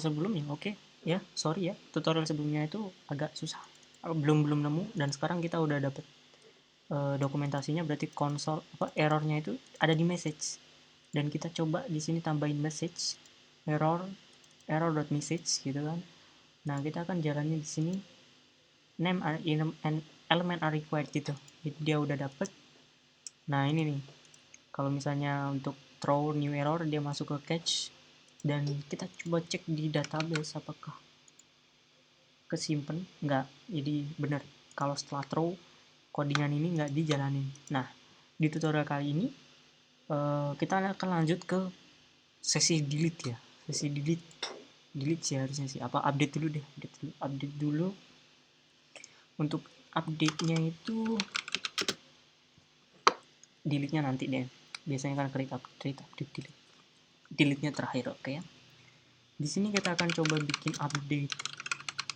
sebelumnya. Oke ya, sorry ya, tutorial sebelumnya itu agak susah, belum nemu, dan sekarang kita udah dapet dokumentasinya. Berarti konsol errornya itu ada di message, dan kita coba di sini tambahin message error.message gitu kan. Nah, kita akan jalannya di sini name and element are required gitu, jadi dia udah dapet. Nah, ini nih, kalau misalnya untuk throw new error, dia masuk ke cache, dan kita coba cek di database apakah kesimpan nggak. Jadi benar, kalau setelah throw, codingan ini nggak dijalanin. Nah, di tutorial kali ini kita akan lanjut ke sesi delete ya. Sesi delete sih harusnya sih, apa update dulu deh, update dulu. Untuk update-nya itu delete-nya nanti deh, biasanya kan create update delete-nya terakhir. Oke ya. Di sini kita akan coba bikin update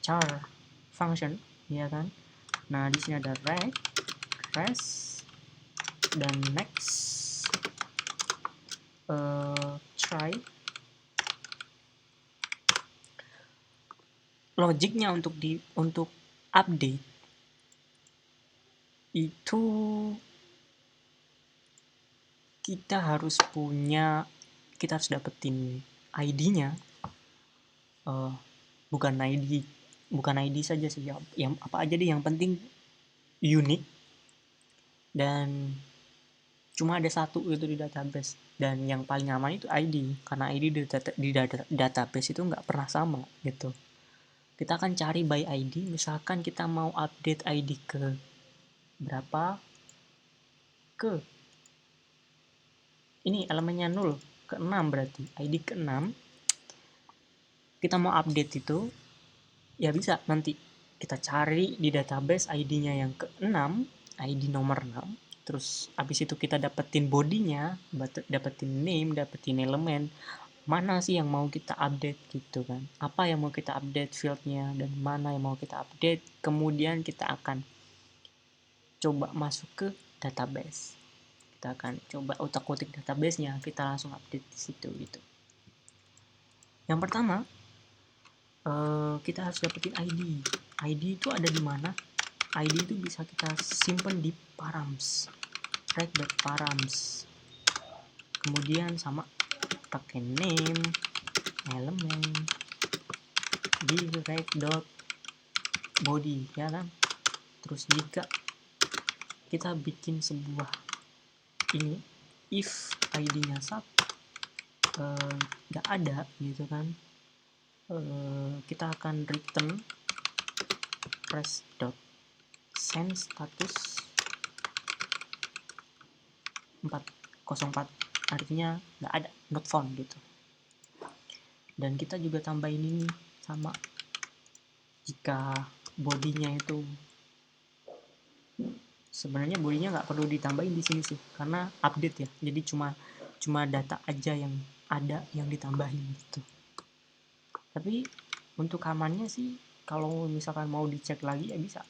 char function ya kan. Nah, di sini ada refresh dan next try. Logiknya untuk update itu kita harus dapetin ID-nya. Bukan ID saja sih, yang apa aja deh, yang penting unik dan cuma ada satu itu di database. Dan yang paling aman itu ID, karena ID di database itu nggak pernah sama gitu. Kita akan cari by ID. Misalkan kita mau update ID ke berapa, ke ini elemennya 0 ke 6, berarti ID ke 6 kita mau update itu, ya bisa nanti kita cari di database ID-nya yang ke 6, ID nomor 6. Terus abis itu kita dapetin bodinya, dapetin name, dapetin elemen, mana sih yang mau kita update gitu kan, apa yang mau kita update fieldnya, dan mana yang mau kita update. Kemudian kita akan coba masuk ke database, kita akan coba utak-utik database-nya, kita langsung update di situ gitu. Yang pertama, kita harus dapetin ID. ID itu ada di mana? ID itu bisa kita simpen di params, track.params. Kemudian sama pakai name, elemen di track.body ya kan. Terus jika kita bikin sebuah ini, if ID-nya nggak ada gitu kan, kita akan return press.send status 404, artinya nggak ada, not found gitu. Dan kita juga tambahin ini sama, jika bodinya itu sebenarnya bodinya nggak perlu ditambahin di sini sih, karena update ya, jadi cuma data aja yang ada yang ditambahin gitu. Tapi untuk amannya sih, kalau misalkan mau dicek lagi ya bisa.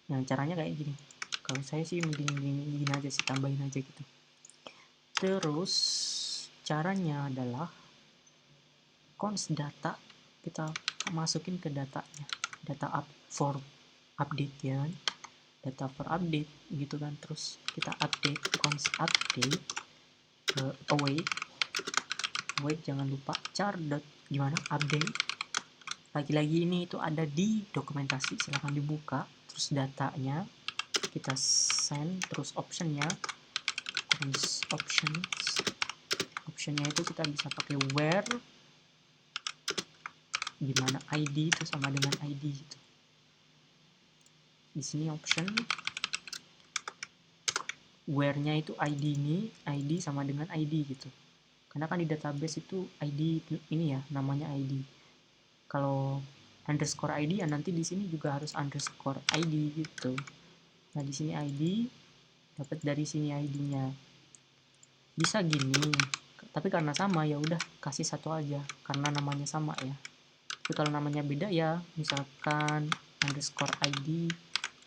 Yang caranya kayak gini. Kalau saya sih mending gini aja sih, tambahin aja gitu. Terus caranya adalah const data, kita masukin ke datanya, data for update ya, data for update gitu kan. Terus kita update, const update await jangan lupa char gimana update. Lagi-lagi ini itu ada di dokumentasi, silahkan dibuka. Terus datanya kita send, terus optionnya optionnya itu kita bisa pakai where, gimana ID itu sama dengan ID gitu. Di sini option where-nya itu ID, ini ID sama dengan ID gitu. Karena kan di database itu ID ini ya, namanya ID. Kalau underscore ID ya nanti di sini juga harus underscore ID gitu. Nah, di sini ID, dapat dari sini ID-nya. Bisa gini, tapi karena sama ya udah kasih satu aja karena namanya sama ya. Tapi kalau namanya beda ya, misalkan underscore ID,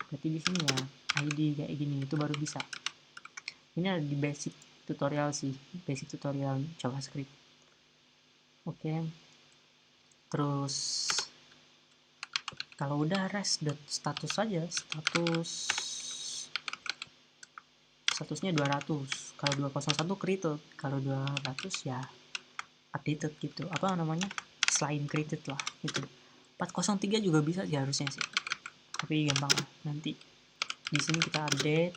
berarti di sini ya ID kayak gini, itu baru bisa. Ini ada di basic tutorial sih, basic tutorial JavaScript. Oke. Terus kalau udah rest status saja, statusnya 200. Kalau 201 created, kalau 200 ya updated gitu. Apa namanya? Selain created lah gitu. 403 juga bisa sih harusnya sih. Tapi gampang lah nanti. Di sini kita update.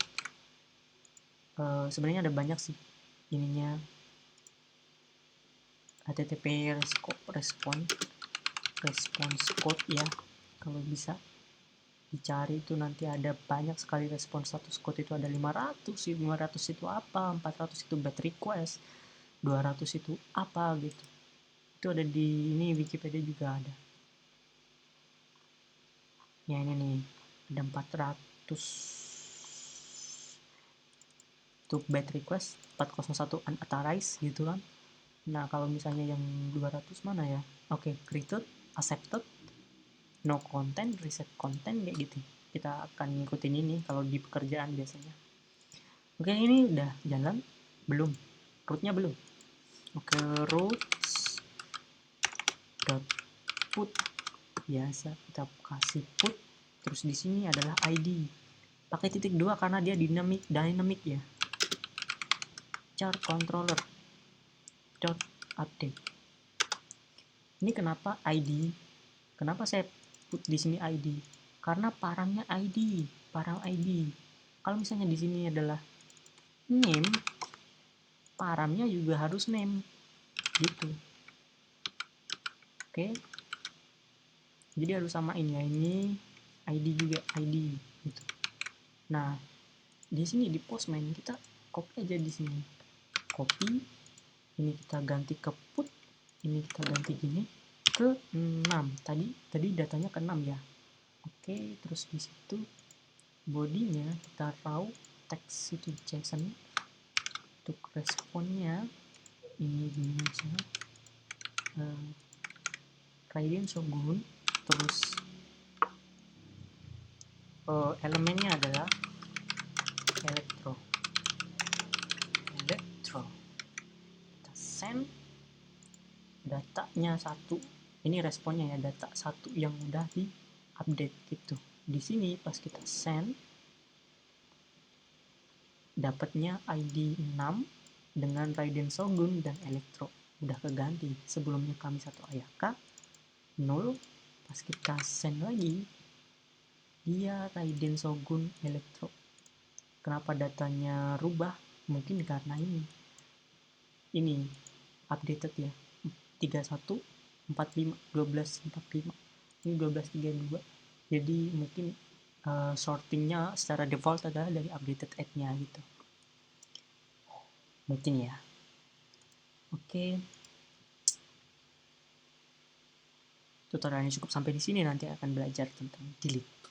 Sebenarnya ada banyak sih ininya. HTTP response code ya, kalau bisa dicari itu nanti ada banyak sekali respon status code. Itu ada 500 sih, 500 itu apa, 400 itu bad request, 200 itu apa gitu. Itu ada di ini Wikipedia juga ada ya. Ini nih ada 400 untuk bad request, 401 unauthorized gitu kan. Nah kalau misalnya yang 200 mana ya, oke, created, accepted, no content, reset content, kayak gitu. Kita akan ngikutin ini kalau di pekerjaan biasanya. Oke, ini udah jalan belum? Rootnya belum? Oke, roots dot put, biasa kita kasih put. Terus di sini adalah ID, pakai titik 2 karena dia dynamic ya. Char controller dot update. Ini kenapa ID? Kenapa saya put di sini ID? Karena parangnya ID, parang ID. Kalau misalnya di sini adalah name, paramnya juga harus name gitu. Oke, jadi harus samain ya, ini ID juga ID gitu. Nah di sini di Postman kita copy aja, di sini copy, ini kita ganti ke put, ini kita ganti gini ke 6. Tadi datanya ke 6 ya. Oke, terus di situ bodinya kita raw text itu JSON. Untuk responnya ini gini aja, Raiden Shogun. Terus elemennya adalah elektro. Kita send datanya 1. Ini responnya ya, data 1 yang udah di update gitu. Di sini pas kita send dapatnya ID 6 dengan Raiden Shogun dan elektro. Udah keganti. Sebelumnya kami 1 Ayaka 0. Pas kita send lagi dia Raiden Shogun elektro. Kenapa datanya rubah? Mungkin karena ini updated ya, 31 45 12 45, ini 12 32. Jadi mungkin sortingnya secara default adalah dari updated add-nya gitu mungkin ya. Oke, tutorialnya cukup sampai di sini. Nanti akan belajar tentang delete.